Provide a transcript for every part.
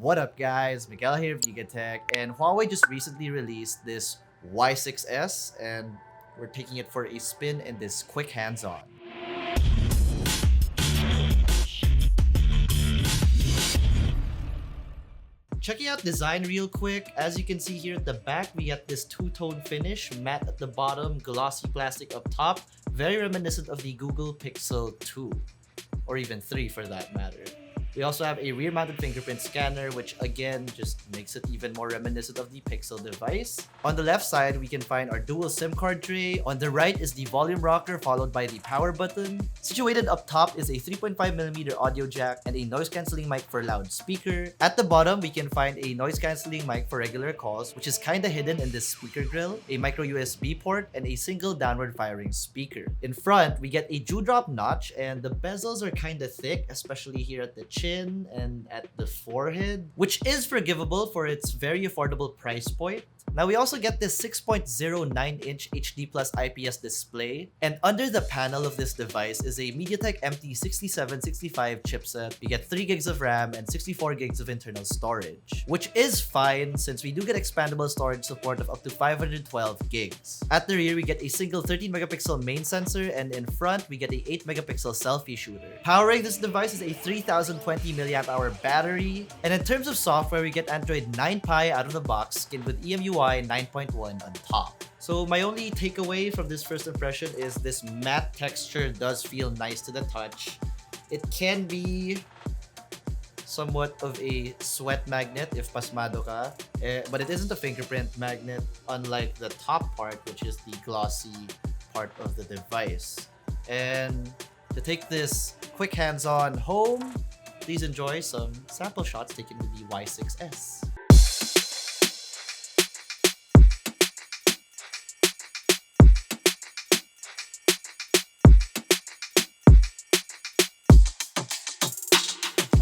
What up guys, Miguel here of YugaTech, and Huawei just recently released this Y6s and we're taking it for a spin in this quick hands-on. Checking out design real quick, as you can see here at the back, we got this two-tone finish, matte at the bottom, glossy plastic up top, very reminiscent of the Google Pixel 2, or even 3 for that matter. We also have a rear-mounted fingerprint scanner, which again just makes it even more reminiscent of the Pixel device. On the left side, we can find our dual SIM card tray. On the right is the volume rocker, followed by the power button. Situated up top is a 3.5mm audio jack and a noise-canceling mic for loudspeaker. At the bottom, we can find a noise-canceling mic for regular calls, which is kinda hidden in this speaker grill, a micro USB port, and a single downward-firing speaker. In front, we get a dewdrop notch, and the bezels are kinda thick, especially here at the chin and at the forehead, which is forgivable for its very affordable price point. Now we also get this 6.09-inch HD Plus IPS display, and under the panel of this device is a MediaTek MT6765 chipset. We get 3 gigs of RAM and 64 gigs of internal storage, which is fine since we do get expandable storage support of up to 512 gigs. At the rear, we get a single 13-megapixel main sensor, and in front, we get a 8-megapixel selfie shooter. Powering this device is a 3020 mAh battery, and in terms of software, we get Android 9 Pie out of the box, skinned with EMUI 9.1 on top. So my only takeaway from this first impression is this matte texture does feel nice to the touch. It can be somewhat of a sweat magnet if pasmado ka, but it isn't a fingerprint magnet, unlike the top part, which is the glossy part of the device. And to take this quick hands-on home, please enjoy some sample shots taken with the Y6s.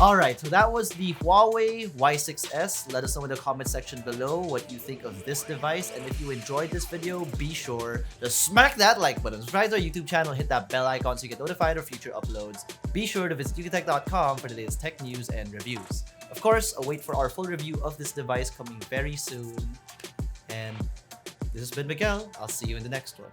Alright, so that was the Huawei Y6s. Let us know in the comment section below what you think of this device, and if you enjoyed this video, be sure to smack that like button, subscribe to our YouTube channel, hit that bell icon so you get notified of future uploads. Be sure to visit YugaTech.com for the latest tech news and reviews. Of course, await for our full review of this device coming very soon. And this has been Miguel. I'll see you in the next one.